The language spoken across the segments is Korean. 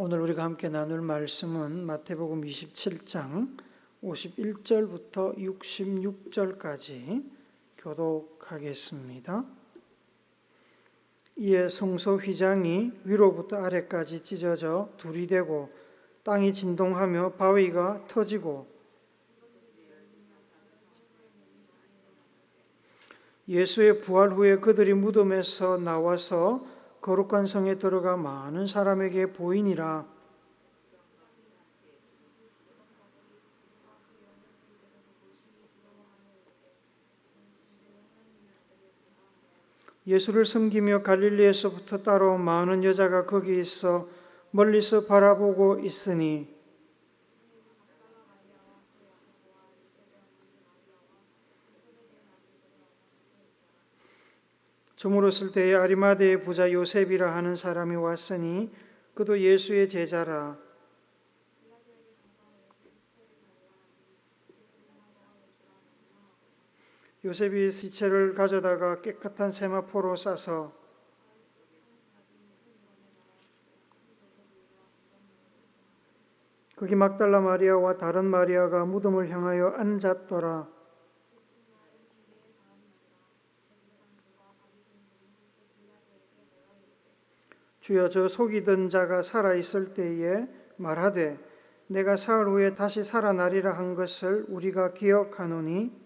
오늘 우리가 함께 나눌 말씀은 마태복음 27장 51절부터 66절까지 교독하겠습니다. 이에 성소 휘장이 위로부터 아래까지 찢어져 둘이 되고 땅이 진동하며 바위가 터지고 예수의 부활 후에 그들이 무덤에서 나와서 거룩한 성에 들어가 많은 사람에게 보이니라. 예수를 섬기며 갈릴리에서부터 따라온 많은 여자가 거기 있어 멀리서 바라보고 있으니 저물었을 때에 아리마대의 부자 요셉이라 하는 사람이 왔으니 그도 예수의 제자라. 요셉이 시체를 가져다가 깨끗한 세마포로 싸서 거기 막달라 마리아와 다른 마리아가 무덤을 향하여 앉았더라. 주여, 저 속이던 자가 살아있을 때에 말하되 내가 사흘 후에 다시 살아나리라 한 것을 우리가 기억하노니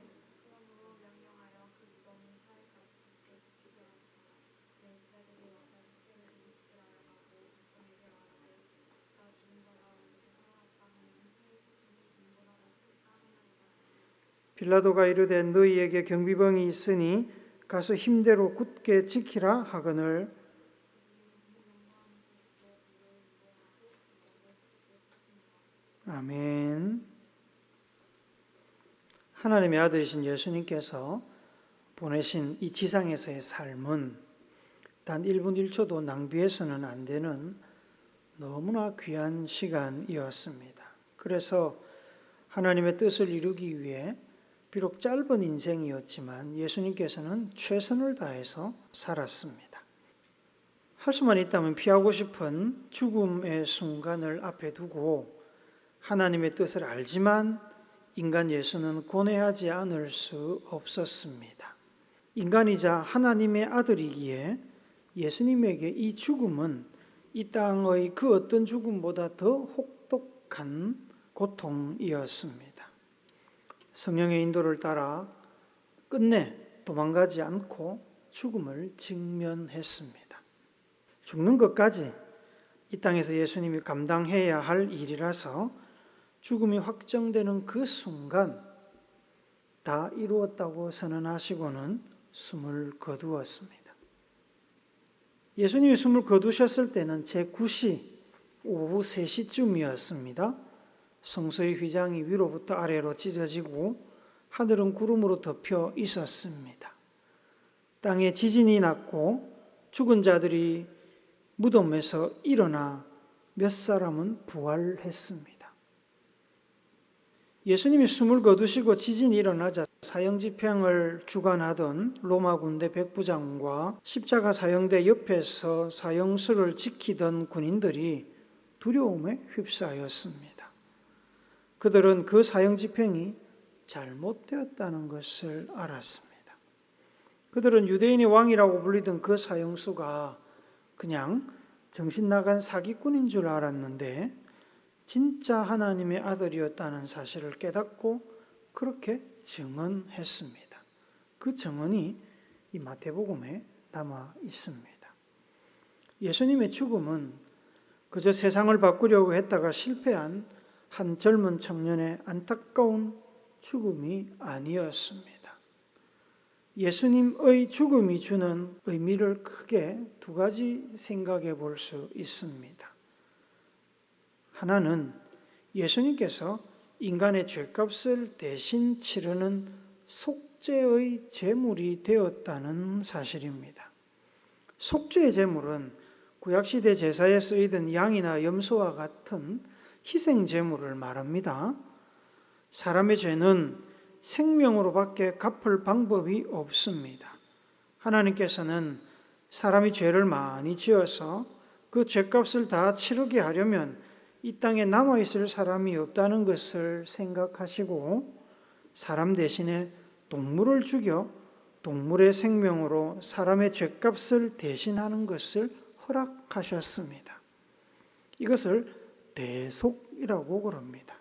빌라도가 이르되 너희에게 경비병이 있으니 가서 힘대로 굳게 지키라 하거늘 아멘. 하나님의 아들이신 예수님께서 보내신 이 지상에서의 삶은 단 1분 1초도 낭비해서는 안 되는 너무나 귀한 시간이었습니다. 그래서 하나님의 뜻을 이루기 위해 비록 짧은 인생이었지만 예수님께서는 최선을 다해서 살았습니다. 할 수만 있다면 피하고 싶은 죽음의 순간을 앞에 두고 하나님의 뜻을 알지만 인간 예수는 고뇌하지 않을 수 없었습니다. 인간이자 하나님의 아들이기에 예수님에게 이 죽음은 이 땅의 그 어떤 죽음보다 더 혹독한 고통이었습니다. 성령의 인도를 따라 끝내 도망가지 않고 죽음을 직면했습니다. 죽는 것까지 이 땅에서 예수님이 감당해야 할 일이라서 죽음이 확정되는 그 순간 다 이루었다고 선언하시고는 숨을 거두었습니다. 예수님이 숨을 거두셨을 때는 제9시 오후 3시쯤이었습니다. 성소의 휘장이 위로부터 아래로 찢어지고 하늘은 구름으로 덮여 있었습니다. 땅에 지진이 났고 죽은 자들이 무덤에서 일어나 몇 사람은 부활했습니다. 예수님이 숨을 거두시고 지진이 일어나자 사형집행을 주관하던 로마 군대 백부장과 십자가 사형대 옆에서 사형수를 지키던 군인들이 두려움에 휩싸였습니다. 그들은 그 사형집행이 잘못되었다는 것을 알았습니다. 그들은 유대인의 왕이라고 불리던 그 사형수가 그냥 정신 나간 사기꾼인 줄 알았는데 진짜 하나님의 아들이었다는 사실을 깨닫고 그렇게 증언했습니다. 그 증언이 이 마태복음에 남아 있습니다. 예수님의 죽음은 그저 세상을 바꾸려고 했다가 실패한 한 젊은 청년의 안타까운 죽음이 아니었습니다. 예수님의 죽음이 주는 의미를 크게 두 가지 생각해 볼 수 있습니다. 하나는 예수님께서 인간의 죄값을 대신 치르는 속죄의 제물이 되었다는 사실입니다. 속죄의 제물은 구약시대 제사에 쓰이던 양이나 염소와 같은 희생 제물을 말합니다. 사람의 죄는 생명으로밖에 갚을 방법이 없습니다. 하나님께서는 사람이 죄를 많이 지어서 그 죗값을 다 치르게 하려면 이 땅에 남아있을 사람이 없다는 것을 생각하시고 사람 대신에 동물을 죽여 동물의 생명으로 사람의 죗값을 대신하는 것을 허락하셨습니다. 이것을 대속이라고 그럽니다.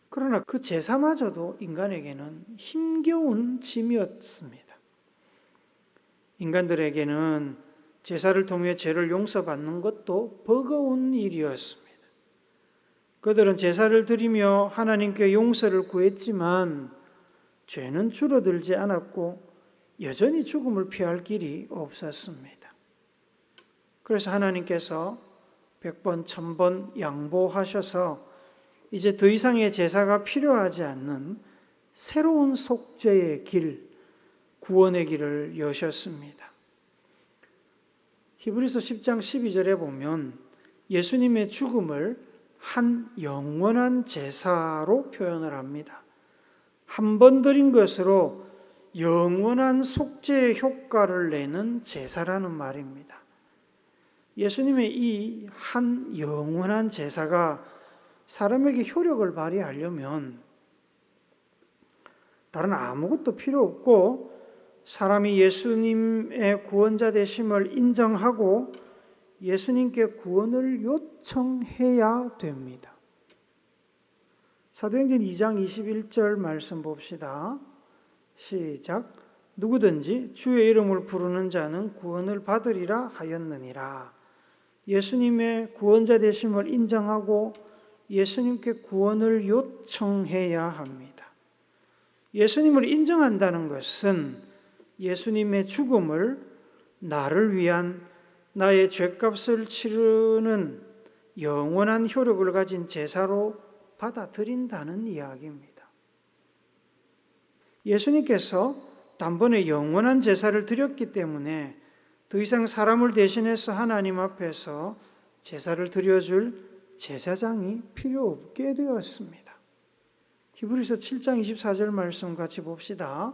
그러나 그 제사마저도 인간에게는 힘겨운 짐이었습니다. 인간들에게는 제사를 통해 죄를 용서받는 것도 버거운 일이었습니다. 그들은 제사를 드리며 하나님께 용서를 구했지만 죄는 줄어들지 않았고 여전히 죽음을 피할 길이 없었습니다. 그래서 하나님께서 100번, 1000번 양보하셔서 이제 더 이상의 제사가 필요하지 않는 새로운 속죄의 길, 구원의 길을 여셨습니다. 히브리서 10장 12절에 보면 예수님의 죽음을 한 영원한 제사로 표현을 합니다. 한 번 드린 것으로 영원한 속죄의 효과를 내는 제사라는 말입니다. 예수님의 이 한 영원한 제사가 사람에게 효력을 발휘하려면 다른 아무것도 필요 없고 사람이 예수님의 구원자 되심을 인정하고 예수님께 구원을 요청해야 됩니다. 사도행전 2장 21절 말씀 봅시다. 시작. 누구든지 주의 이름을 부르는 자는 구원을 받으리라 하였느니라. 예수님의 구원자 되심을 인정하고 예수님께 구원을 요청해야 합니다. 예수님을 인정한다는 것은 예수님의 죽음을 나를 위한 나의 죗값을 치르는 영원한 효력을 가진 제사로 받아들인다는 이야기입니다. 예수님께서 단번에 영원한 제사를 드렸기 때문에 더 이상 사람을 대신해서 하나님 앞에서 제사를 드려줄 제사장이 필요 없게 되었습니다. 히브리서 7장 24절 말씀 같이 봅시다.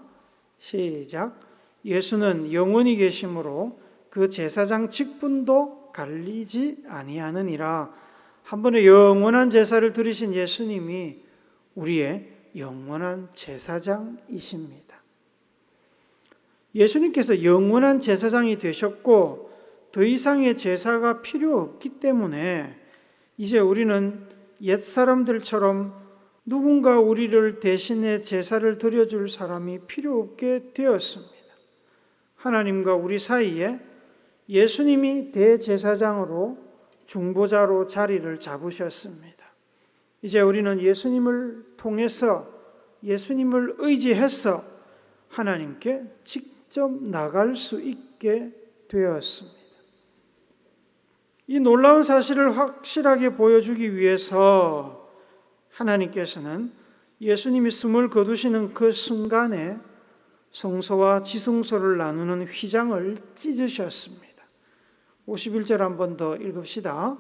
시작. 예수는 영원히 계심으로 그 제사장 직분도 갈리지 아니하느니라. 한 번에 영원한 제사를 드리신 예수님이 우리의 영원한 제사장이십니다. 예수님께서 영원한 제사장이 되셨고 더 이상의 제사가 필요 없기 때문에 이제 우리는 옛사람들처럼 누군가 우리를 대신해 제사를 드려줄 사람이 필요 없게 되었습니다. 하나님과 우리 사이에 예수님이 대제사장으로 중보자로 자리를 잡으셨습니다. 이제 우리는 예수님을 통해서 예수님을 의지해서 하나님께 직접 나갈 수 있게 되었습니다. 이 놀라운 사실을 확실하게 보여주기 위해서 하나님께서는 예수님이 숨을 거두시는 그 순간에 성소와 지성소를 나누는 휘장을 찢으셨습니다. 51절 한 번 더 읽읍시다.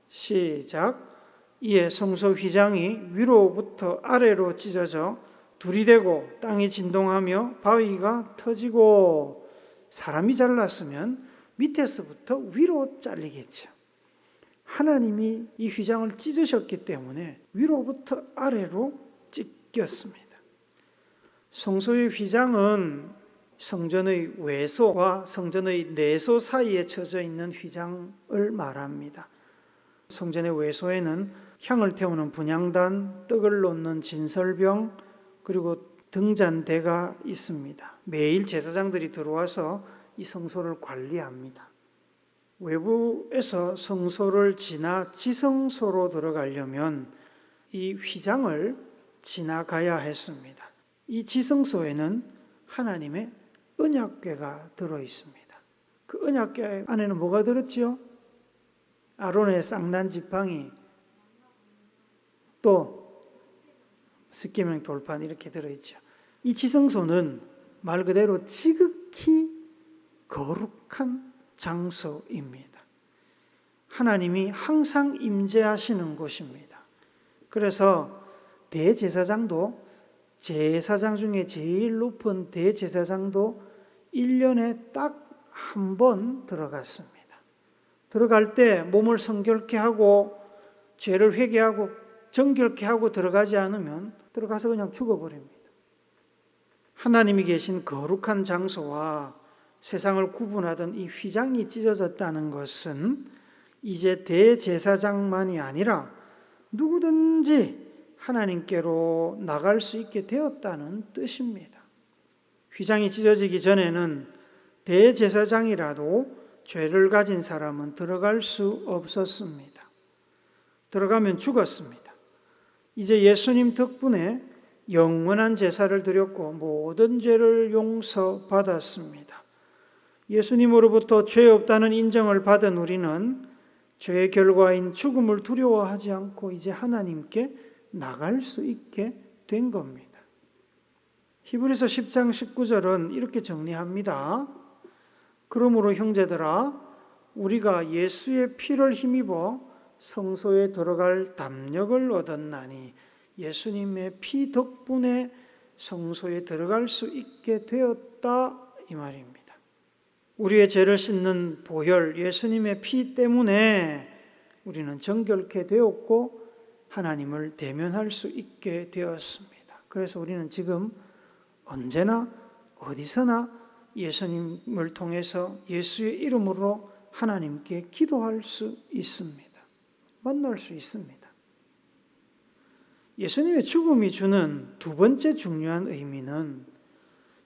시작. 이에 성소 휘장이 위로부터 아래로 찢어져 둘이 되고 땅이 진동하며 바위가 터지고, 사람이 잘랐으면 밑에서부터 위로 잘리겠죠. 하나님이 이 휘장을 찢으셨기 때문에 위로부터 아래로 찢겼습니다. 성소의 휘장은 성전의 외소와 성전의 내소 사이에 쳐져 있는 휘장을 말합니다. 성전의 외소에는 향을 태우는 분향단, 떡을 놓는 진설병, 그리고 등잔대가 있습니다. 매일 제사장들이 들어와서 이 성소를 관리합니다. 외부에서 성소를 지나 지성소로 들어가려면 이 휘장을 지나가야 했습니다. 이 지성소에는 하나님의 언약궤가 들어 있습니다. 그 언약궤 안에는 뭐가 들었지요? 아론의 쌍난 지팡이, 또 십계명 돌판 이렇게 들어있죠. 이 지성소는 말 그대로 지극히 거룩한 장소입니다. 하나님이 항상 임재하시는 곳입니다. 그래서 대제사장도, 제사장 중에 제일 높은 대제사장도 1년에 딱 한 번 들어갔습니다. 들어갈 때 몸을 성결케 하고 죄를 회개하고 정결케 하고 들어가지 않으면 들어가서 그냥 죽어버립니다. 하나님이 계신 거룩한 장소와 세상을 구분하던 이 휘장이 찢어졌다는 것은 이제 대제사장만이 아니라 누구든지 하나님께로 나갈 수 있게 되었다는 뜻입니다. 휘장이 찢어지기 전에는 대제사장이라도 죄를 가진 사람은 들어갈 수 없었습니다. 들어가면 죽었습니다. 이제 예수님 덕분에 영원한 제사를 드렸고 모든 죄를 용서받았습니다. 예수님으로부터 죄 없다는 인정을 받은 우리는 죄의 결과인 죽음을 두려워하지 않고 이제 하나님께 나갈 수 있게 된 겁니다. 히브리서 10장 19절은 이렇게 정리합니다. 그러므로 형제들아 우리가 예수의 피를 힘입어 성소에 들어갈 담력을 얻었나니 예수님의 피 덕분에 성소에 들어갈 수 있게 되었다 이 말입니다. 우리의 죄를 씻는 보혈 예수님의 피 때문에 우리는 정결케 되었고 하나님을 대면할 수 있게 되었습니다. 그래서 우리는 지금 언제나 어디서나 예수님을 통해서 예수의 이름으로 하나님께 기도할 수 있습니다. 만날 수 있습니다. 예수님의 죽음이 주는 두 번째 중요한 의미는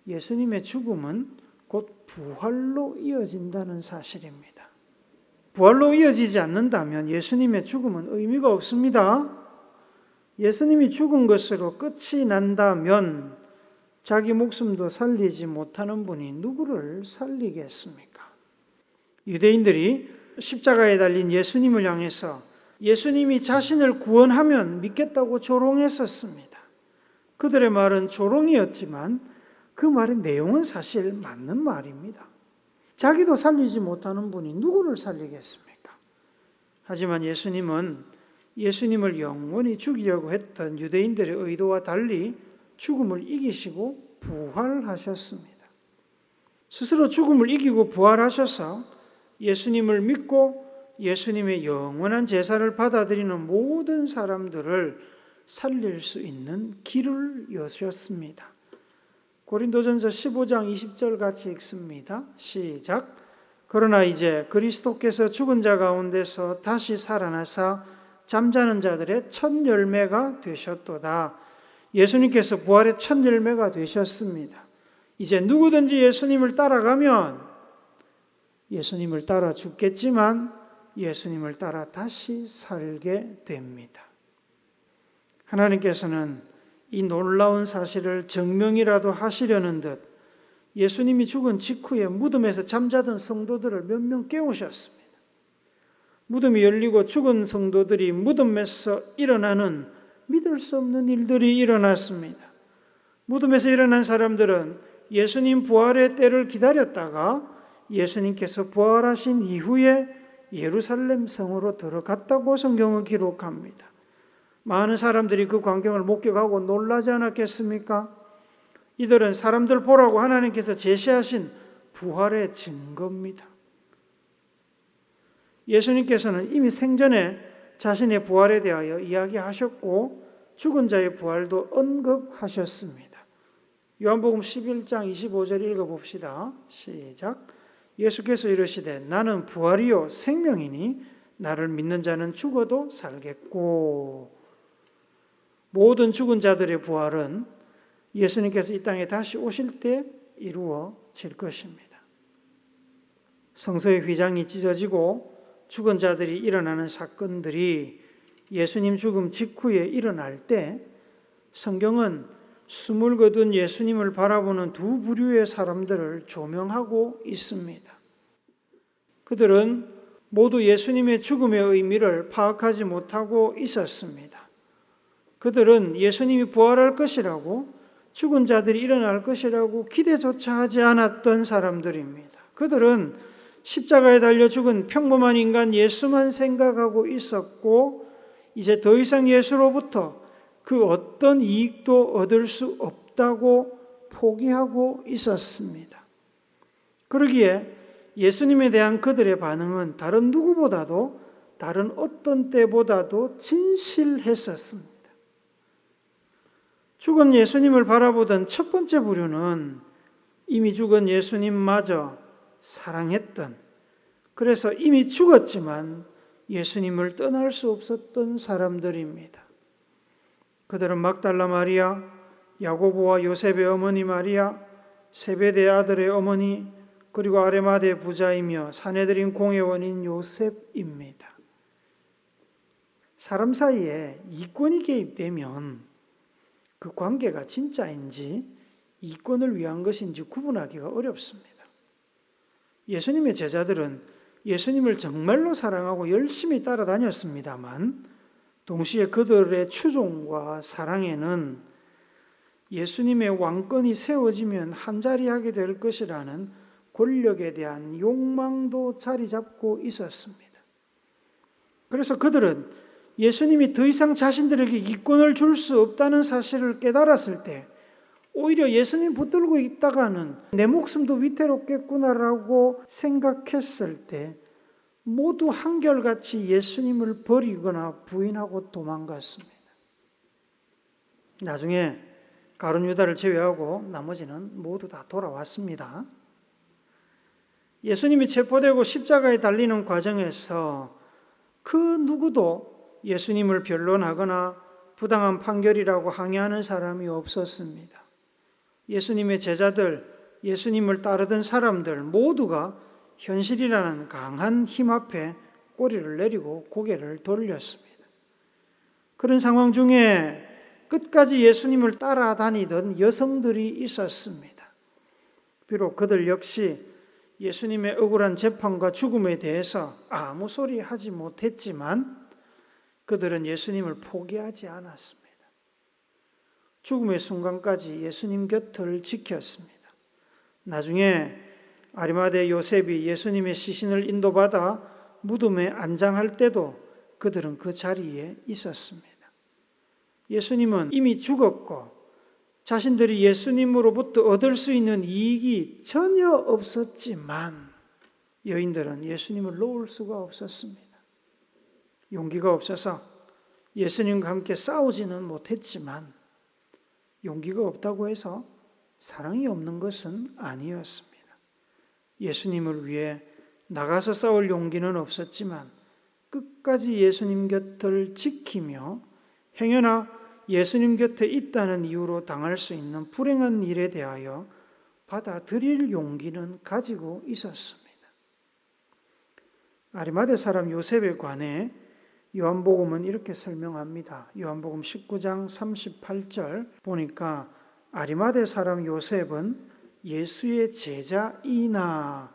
예수님의 죽음은 곧 부활로 이어진다는 사실입니다. 부활로 이어지지 않는다면 예수님의 죽음은 의미가 없습니다. 예수님이 죽은 것으로 끝이 난다면 자기 목숨도 살리지 못하는 분이 누구를 살리겠습니까? 유대인들이 십자가에 달린 예수님을 향해서 예수님이 자신을 구원하면 믿겠다고 조롱했었습니다. 그들의 말은 조롱이었지만 그 말의 내용은 사실 맞는 말입니다. 자기도 살리지 못하는 분이 누구를 살리겠습니까? 하지만 예수님은 예수님을 영원히 죽이려고 했던 유대인들의 의도와 달리 죽음을 이기시고 부활하셨습니다. 스스로 죽음을 이기고 부활하셔서 예수님을 믿고 예수님의 영원한 제사를 받아들이는 모든 사람들을 살릴 수 있는 길을 여셨습니다. 고린도전서 15장 20절 같이 읽습니다. 시작. 그러나 이제 그리스도께서 죽은 자 가운데서 다시 살아나사 잠자는 자들의 첫 열매가 되셨도다. 예수님께서 부활의 첫 열매가 되셨습니다. 이제 누구든지 예수님을 따라가면 예수님을 따라 죽겠지만 예수님을 따라 다시 살게 됩니다. 하나님께서는 이 놀라운 사실을 증명이라도 하시려는 듯 예수님이 죽은 직후에 무덤에서 잠자던 성도들을 몇 명 깨우셨습니다. 무덤이 열리고 죽은 성도들이 무덤에서 일어나는 믿을 수 없는 일들이 일어났습니다. 무덤에서 일어난 사람들은 예수님 부활의 때를 기다렸다가 예수님께서 부활하신 이후에 예루살렘 성으로 들어갔다고 성경은 기록합니다. 많은 사람들이 그 광경을 목격하고 놀라지 않았겠습니까? 이들은 사람들 보라고 하나님께서 제시하신 부활의 증거입니다. 예수님께서는 이미 생전에 자신의 부활에 대하여 이야기하셨고 죽은 자의 부활도 언급하셨습니다. 요한복음 11장 25절 읽어봅시다. 시작. 예수께서 이르시되 나는 부활이요 생명이니 나를 믿는 자는 죽어도 살겠고. 모든 죽은 자들의 부활은 예수님께서 이 땅에 다시 오실 때 이루어질 것입니다. 성소의 휘장이 찢어지고 죽은 자들이 일어나는 사건들이 예수님 죽음 직후에 일어날 때 성경은 숨을 거둔 예수님을 바라보는 두 부류의 사람들을 조명하고 있습니다. 그들은 모두 예수님의 죽음의 의미를 파악하지 못하고 있었습니다. 그들은 예수님이 부활할 것이라고 죽은 자들이 일어날 것이라고 기대조차 하지 않았던 사람들입니다. 그들은 십자가에 달려 죽은 평범한 인간 예수만 생각하고 있었고 이제 더 이상 예수로부터 그 어떤 이익도 얻을 수 없다고 포기하고 있었습니다. 그러기에 예수님에 대한 그들의 반응은 다른 누구보다도 다른 어떤 때보다도 진실했었습니다. 죽은 예수님을 바라보던 첫 번째 부류는 이미 죽은 예수님마저 사랑했던, 그래서 이미 죽었지만 예수님을 떠날 수 없었던 사람들입니다. 그들은 막달라 마리아, 야고보와 요셉의 어머니 마리아, 세베대 아들의 어머니, 그리고 아레마대 부자이며 사내들인 공회원인 요셉입니다. 사람 사이에 이권이 개입되면 그 관계가 진짜인지 이권을 위한 것인지 구분하기가 어렵습니다. 예수님의 제자들은 예수님을 정말로 사랑하고 열심히 따라다녔습니다만 동시에 그들의 추종과 사랑에는 예수님의 왕권이 세워지면 한자리하게 될 것이라는 권력에 대한 욕망도 자리 잡고 있었습니다. 그래서 그들은 예수님이 더 이상 자신들에게 이권을 줄 수 없다는 사실을 깨달았을 때 오히려 예수님 붙들고 있다가는 내 목숨도 위태롭겠구나라고 생각했을 때 모두 한결같이 예수님을 버리거나 부인하고 도망갔습니다. 나중에 가룟 유다를 제외하고 나머지는 모두 다 돌아왔습니다. 예수님이 체포되고 십자가에 달리는 과정에서 그 누구도 예수님을 변론하거나 부당한 판결이라고 항의하는 사람이 없었습니다. 예수님의 제자들, 예수님을 따르던 사람들 모두가 현실이라는 강한 힘 앞에 꼬리를 내리고 고개를 돌렸습니다. 그런 상황 중에 끝까지 예수님을 따라다니던 여성들이 있었습니다. 비록 그들 역시 예수님의 억울한 재판과 죽음에 대해서 아무 소리 하지 못했지만 그들은 예수님을 포기하지 않았습니다. 죽음의 순간까지 예수님 곁을 지켰습니다. 나중에 아리마대 요셉이 예수님의 시신을 인도받아 무덤에 안장할 때도 그들은 그 자리에 있었습니다. 예수님은 이미 죽었고 자신들이 예수님으로부터 얻을 수 있는 이익이 전혀 없었지만 여인들은 예수님을 놓을 수가 없었습니다. 용기가 없어서 예수님과 함께 싸우지는 못했지만 용기가 없다고 해서 사랑이 없는 것은 아니었습니다. 예수님을 위해 나가서 싸울 용기는 없었지만 끝까지 예수님 곁을 지키며 행여나 예수님 곁에 있다는 이유로 당할 수 있는 불행한 일에 대하여 받아들일 용기는 가지고 있었습니다. 아리마대 사람 요셉에 관해 요한복음은 이렇게 설명합니다. 요한복음 19장 38절 보니까 아리마대 사람 요셉은 예수의 제자이나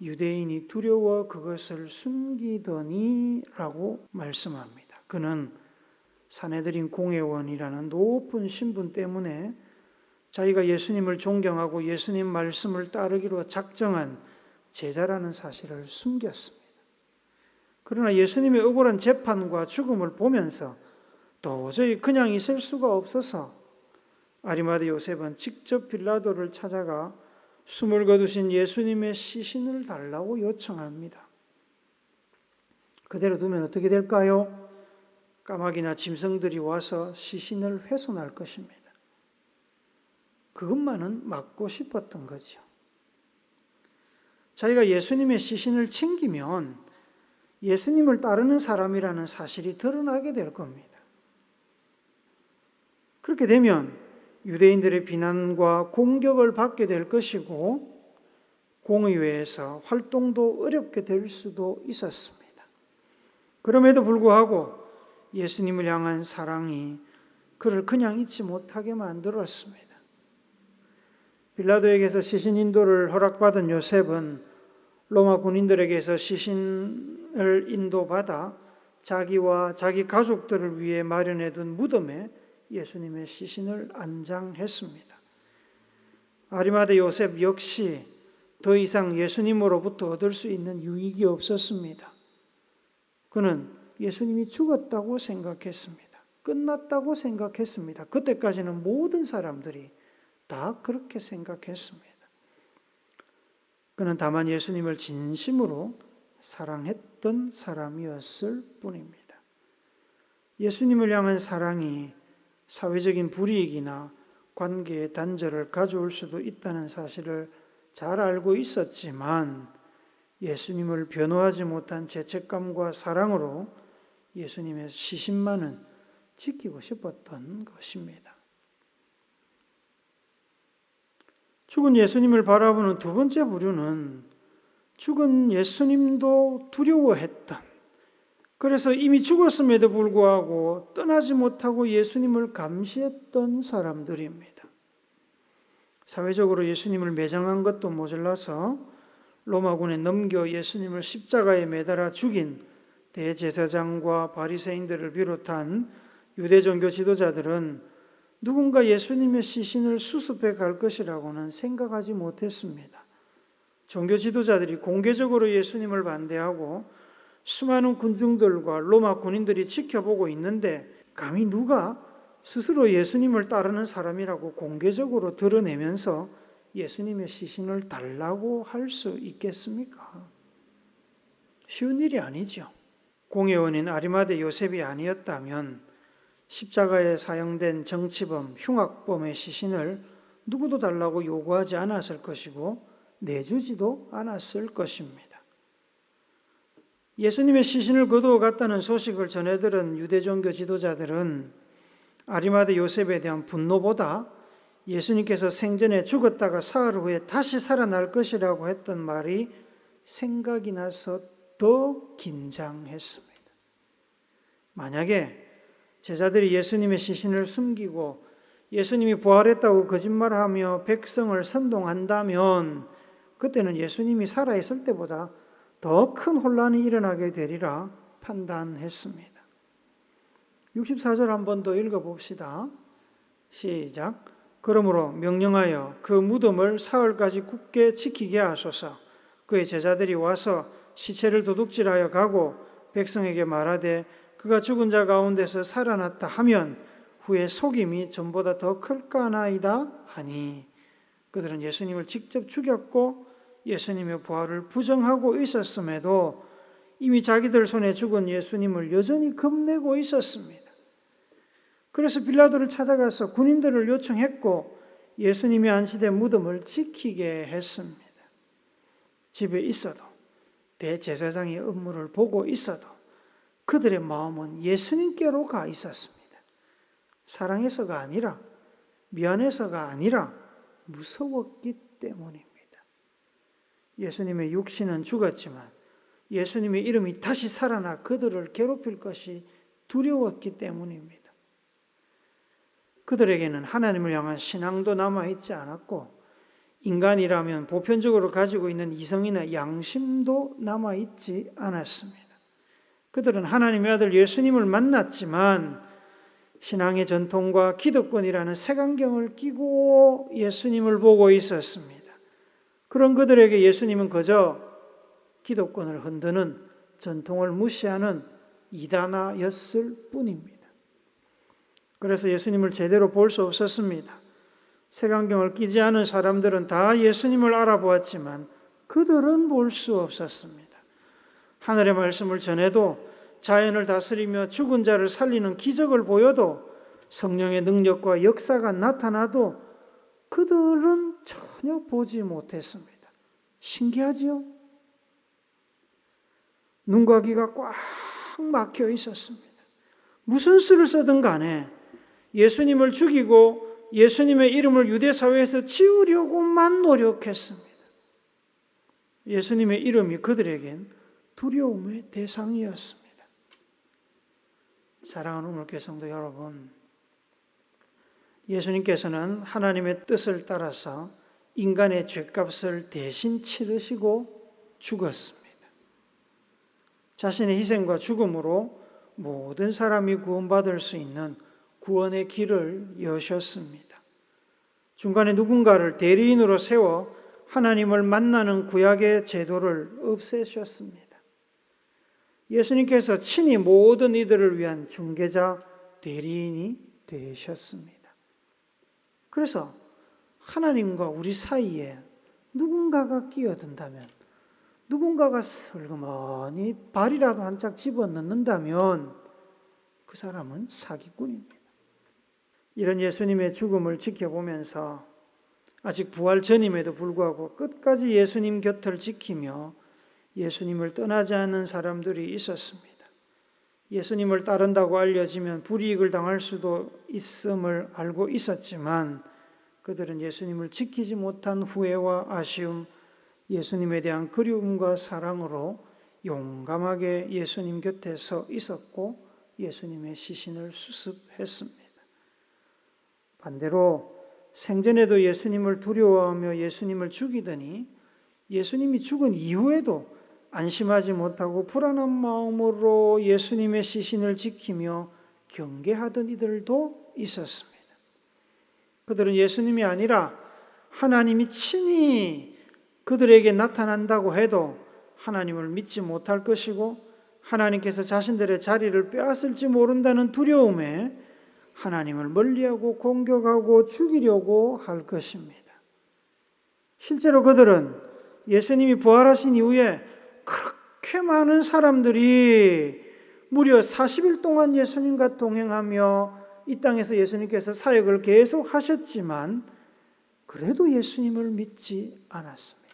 유대인이 두려워 그것을 숨기더니 라고 말씀합니다. 그는 사내들인 공회원이라는 높은 신분 때문에 자기가 예수님을 존경하고 예수님 말씀을 따르기로 작정한 제자라는 사실을 숨겼습니다. 그러나 예수님의 억울한 재판과 죽음을 보면서 도저히 그냥 있을 수가 없어서 아리마대 요셉은 직접 빌라도를 찾아가 숨을 거두신 예수님의 시신을 달라고 요청합니다. 그대로 두면 어떻게 될까요? 까마귀나 짐승들이 와서 시신을 훼손할 것입니다. 그것만은 막고 싶었던 거죠. 자기가 예수님의 시신을 챙기면 예수님을 따르는 사람이라는 사실이 드러나게 될 겁니다. 그렇게 되면 유대인들의 비난과 공격을 받게 될 것이고 공의회에서 활동도 어렵게 될 수도 있었습니다. 그럼에도 불구하고 예수님을 향한 사랑이 그를 그냥 잊지 못하게 만들었습니다. 빌라도에게서 시신 인도를 허락받은 요셉은 로마 군인들에게서 시신을 인도받아 자기와 자기 가족들을 위해 마련해둔 무덤에 예수님의 시신을 안장했습니다. 아리마대 요셉 역시 더 이상 예수님으로부터 얻을 수 있는 유익이 없었습니다. 그는 예수님이 죽었다고 생각했습니다. 끝났다고 생각했습니다. 그때까지는 모든 사람들이 다 그렇게 생각했습니다. 그는 다만 예수님을 진심으로 사랑했던 사람이었을 뿐입니다. 예수님을 향한 사랑이 사회적인 불이익이나 관계의 단절을 가져올 수도 있다는 사실을 잘 알고 있었지만 예수님을 변호하지 못한 죄책감과 사랑으로 예수님의 시신만은 지키고 싶었던 것입니다. 죽은 예수님을 바라보는 두 번째 부류는 죽은 예수님도 두려워했던, 그래서 이미 죽었음에도 불구하고 떠나지 못하고 예수님을 감시했던 사람들입니다. 사회적으로 예수님을 매장한 것도 모자라서 로마군에 넘겨 예수님을 십자가에 매달아 죽인 대제사장과 바리새인들을 비롯한 유대 종교 지도자들은 누군가 예수님의 시신을 수습해 갈 것이라고는 생각하지 못했습니다. 종교 지도자들이 공개적으로 예수님을 반대하고 수많은 군중들과 로마 군인들이 지켜보고 있는데 감히 누가 스스로 예수님을 따르는 사람이라고 공개적으로 드러내면서 예수님의 시신을 달라고 할 수 있겠습니까? 쉬운 일이 아니죠. 공회원인 아리마대 요셉이 아니었다면 십자가에 사형된 정치범, 흉악범의 시신을 누구도 달라고 요구하지 않았을 것이고 내주지도 않았을 것입니다. 예수님의 시신을 거두어 갔다는 소식을 전해들은 유대 종교 지도자들은 아리마대 요셉에 대한 분노보다 예수님께서 생전에 죽었다가 사흘 후에 다시 살아날 것이라고 했던 말이 생각이 나서 더 긴장했습니다. 만약에 제자들이 예수님의 시신을 숨기고 예수님이 부활했다고 거짓말하며 백성을 선동한다면 그때는 예수님이 살아있을 때보다 더 큰 혼란이 일어나게 되리라 판단했습니다. 64절 한 번 더 읽어봅시다. 시작. 그러므로 명령하여 그 무덤을 사흘까지 굳게 지키게 하소서. 그의 제자들이 와서 시체를 도둑질하여 가고 백성에게 말하되 그가 죽은 자 가운데서 살아났다 하면 후에 속임이 전보다 더 클까나이다 하니, 그들은 예수님을 직접 죽였고 예수님의 부활을 부정하고 있었음에도 이미 자기들 손에 죽은 예수님을 여전히 겁내고 있었습니다. 그래서 빌라도를 찾아가서 군인들을 요청했고 예수님이 안치된 무덤을 지키게 했습니다. 집에 있어도 대제사장의 업무를 보고 있어도 그들의 마음은 예수님께로 가 있었습니다. 사랑해서가 아니라, 미안해서가 아니라 무서웠기 때문입니다. 예수님의 육신은 죽었지만 예수님의 이름이 다시 살아나 그들을 괴롭힐 것이 두려웠기 때문입니다. 그들에게는 하나님을 향한 신앙도 남아있지 않았고 인간이라면 보편적으로 가지고 있는 이성이나 양심도 남아있지 않았습니다. 그들은 하나님의 아들 예수님을 만났지만 신앙의 전통과 기득권이라는 색안경을 끼고 예수님을 보고 있었습니다. 그런 그들에게 예수님은 그저 기득권을 흔드는, 전통을 무시하는 이단아였을 뿐입니다. 그래서 예수님을 제대로 볼 수 없었습니다. 색안경을 끼지 않은 사람들은 다 예수님을 알아보았지만 그들은 볼 수 없었습니다. 하늘의 말씀을 전해도, 자연을 다스리며 죽은 자를 살리는 기적을 보여도, 성령의 능력과 역사가 나타나도 그들은 전혀 보지 못했습니다. 신기하지요? 눈과 귀가 꽉 막혀 있었습니다. 무슨 수를 쓰든 간에 예수님을 죽이고 예수님의 이름을 유대 사회에서 지우려고만 노력했습니다. 예수님의 이름이 그들에겐 두려움의 대상이었습니다. 사랑하는 우물교회 성도 여러분, 예수님께서는 하나님의 뜻을 따라서 인간의 죄값을 대신 치르시고 죽었습니다. 자신의 희생과 죽음으로 모든 사람이 구원받을 수 있는 구원의 길을 여셨습니다. 중간에 누군가를 대리인으로 세워 하나님을 만나는 구약의 제도를 없애셨습니다. 예수님께서 친히 모든 이들을 위한 중개자, 대리인이 되셨습니다. 그래서 하나님과 우리 사이에 누군가가 끼어든다면, 누군가가 슬그머니 발이라도 한 짝 집어넣는다면 그 사람은 사기꾼입니다. 이런 예수님의 죽음을 지켜보면서 아직 부활 전임에도 불구하고 끝까지 예수님 곁을 지키며 예수님을 떠나지 않는 사람들이 있었습니다. 예수님을 따른다고 알려지면 불이익을 당할 수도 있음을 알고 있었지만 그들은 예수님을 지키지 못한 후회와 아쉬움, 예수님에 대한 그리움과 사랑으로 용감하게 예수님 곁에 서 있었고 예수님의 시신을 수습했습니다. 반대로 생전에도 예수님을 두려워하며 예수님을 죽이더니 예수님이 죽은 이후에도 안심하지 못하고 불안한 마음으로 예수님의 시신을 지키며 경계하던 이들도 있었습니다. 그들은 예수님이 아니라 하나님이 친히 그들에게 나타난다고 해도 하나님을 믿지 못할 것이고 하나님께서 자신들의 자리를 빼앗을지 모른다는 두려움에 하나님을 멀리하고 공격하고 죽이려고 할 것입니다. 실제로 그들은 예수님이 부활하신 이후에 그렇게 많은 사람들이 무려 40일 동안 예수님과 동행하며 이 땅에서 예수님께서 사역을 계속 하셨지만 그래도 예수님을 믿지 않았습니다.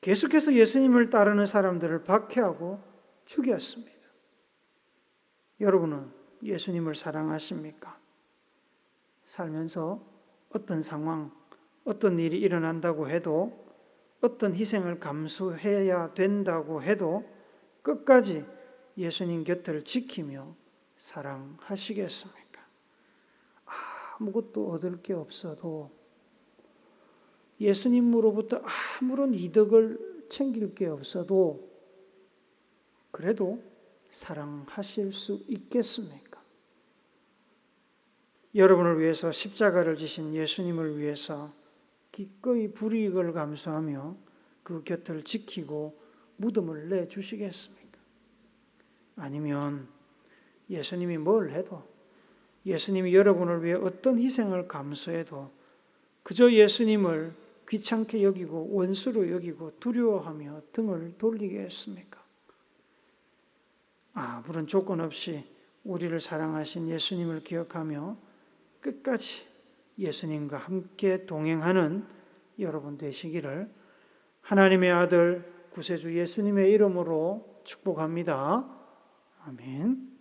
계속해서 예수님을 따르는 사람들을 박해하고 죽였습니다. 여러분은 예수님을 사랑하십니까? 살면서 어떤 상황, 어떤 일이 일어난다고 해도 어떤 희생을 감수해야 된다고 해도 끝까지 예수님 곁을 지키며 사랑하시겠습니까? 아무것도 얻을 게 없어도 예수님으로부터 아무런 이득을 챙길 게 없어도 그래도 사랑하실 수 있겠습니까? 여러분을 위해서 십자가를 지신 예수님을 위해서 기꺼이 불이익을 감수하며 그 곁을 지키고 무덤을 내주시겠습니까? 아니면 예수님이 뭘 해도 예수님이 여러분을 위해 어떤 희생을 감수해도 그저 예수님을 귀찮게 여기고 원수로 여기고 두려워하며 등을 돌리겠습니까? 아무런 조건 없이 우리를 사랑하신 예수님을 기억하며 끝까지 예수님과 함께 동행하는 여러분 되시기를 하나님의 아들 구세주 예수님의 이름으로 축복합니다. 아멘.